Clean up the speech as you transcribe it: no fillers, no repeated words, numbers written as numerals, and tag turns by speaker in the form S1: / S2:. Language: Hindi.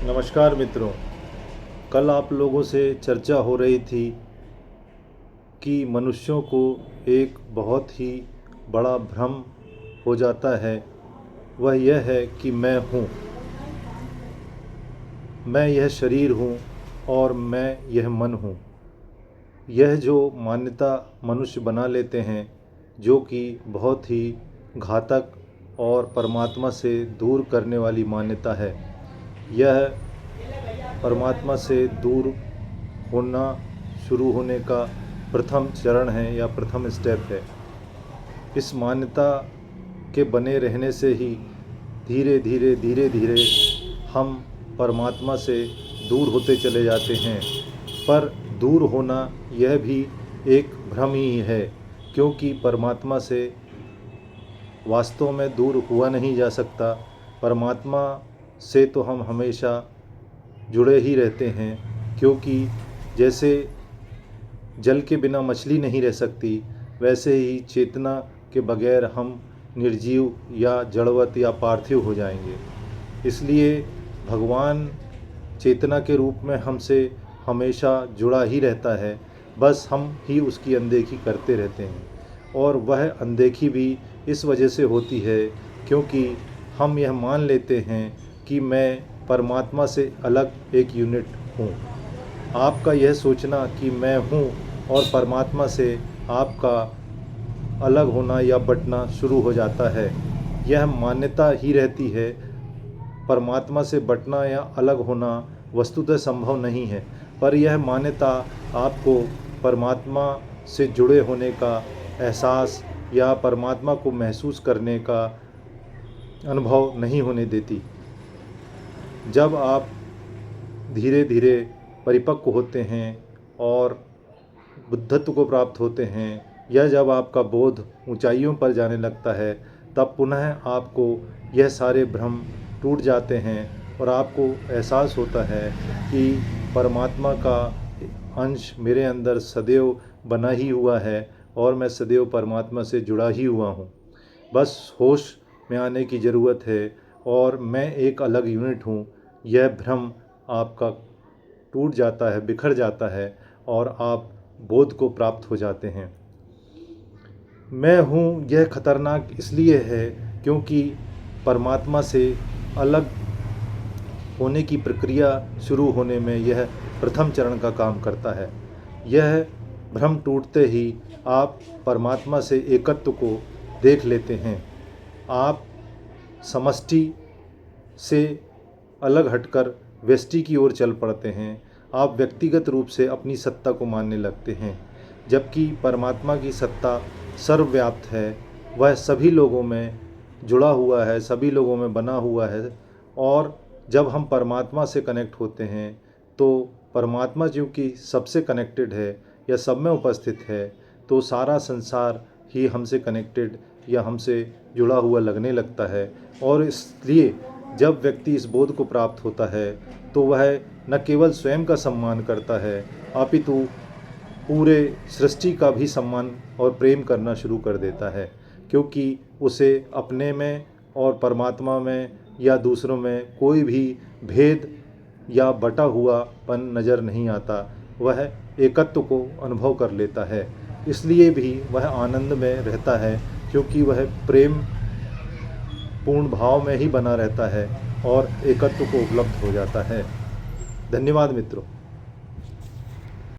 S1: नमस्कार मित्रों। कल आप लोगों से चर्चा हो रही थी कि मनुष्यों को एक बहुत ही बड़ा भ्रम हो जाता है। वह यह है कि मैं हूँ, मैं यह शरीर हूँ और मैं यह मन हूँ। यह जो मान्यता मनुष्य बना लेते हैं, जो कि बहुत ही घातक और परमात्मा से दूर करने वाली मान्यता है। यह परमात्मा से दूर होना शुरू होने का प्रथम चरण है या प्रथम स्टेप है। इस मान्यता के बने रहने से ही धीरे धीरे हम परमात्मा से दूर होते चले जाते हैं। पर दूर होना यह भी एक भ्रम ही है, क्योंकि परमात्मा से वास्तव में दूर हुआ नहीं जा सकता। परमात्मा से तो हम हमेशा जुड़े ही रहते हैं, क्योंकि जैसे जल के बिना मछली नहीं रह सकती, वैसे ही चेतना के बगैर हम निर्जीव या जड़वत या पार्थिव हो जाएंगे। इसलिए भगवान चेतना के रूप में हमसे हमेशा जुड़ा ही रहता है, बस हम ही उसकी अनदेखी करते रहते हैं। और वह अनदेखी भी इस वजह से होती है क्योंकि हम यह मान लेते हैं कि मैं परमात्मा से अलग एक यूनिट हूँ। आपका यह सोचना कि मैं हूँ और परमात्मा से आपका अलग होना या बँटना शुरू हो जाता है, यह मान्यता ही रहती है। परमात्मा से बँटना या अलग होना वस्तुतः संभव नहीं है, पर यह मान्यता आपको परमात्मा से जुड़े होने का एहसास या परमात्मा को महसूस करने का अनुभव नहीं होने देती। जब आप धीरे धीरे परिपक्व होते हैं और बुद्धत्व को प्राप्त होते हैं, या जब आपका बोध ऊंचाइयों पर जाने लगता है, तब पुनः आपको यह सारे भ्रम टूट जाते हैं और आपको एहसास होता है कि परमात्मा का अंश मेरे अंदर सदैव बना ही हुआ है और मैं सदैव परमात्मा से जुड़ा ही हुआ हूँ। बस होश में आने की ज़रूरत है और मैं एक अलग यूनिट हूँ। यह भ्रम आपका टूट जाता है, बिखर जाता है और आप बोध को प्राप्त हो जाते हैं। मैं हूँ यह खतरनाक इसलिए है क्योंकि परमात्मा से अलग होने की प्रक्रिया शुरू होने में यह प्रथम चरण का काम करता है। यह भ्रम टूटते ही आप परमात्मा से एकत्व को देख लेते हैं। आप समष्टि से अलग हटकर व्यष्टि की ओर चल पड़ते हैं। आप व्यक्तिगत रूप से अपनी सत्ता को मानने लगते हैं, जबकि परमात्मा की सत्ता सर्वव्याप्त है। वह सभी लोगों में जुड़ा हुआ है, सभी लोगों में बना हुआ है। और जब हम परमात्मा से कनेक्ट होते हैं तो परमात्मा चूँकि सबसे कनेक्टेड है या सब में उपस्थित है, तो सारा संसार ही हमसे कनेक्टेड या हमसे जुड़ा हुआ लगने लगता है। और इसलिए जब व्यक्ति इस बोध को प्राप्त होता है तो वह न केवल स्वयं का सम्मान करता है, अपितु पूरे सृष्टि का भी सम्मान और प्रेम करना शुरू कर देता है, क्योंकि उसे अपने में और परमात्मा में या दूसरों में कोई भी भेद या बटा हुआपन नज़र नहीं आता। वह एकत्व को अनुभव कर लेता है, इसलिए भी वह आनंद में रहता है, क्योंकि वह प्रेम पूर्ण भाव में ही बना रहता है और एकत्व को उपलब्ध हो जाता है। धन्यवाद मित्रों।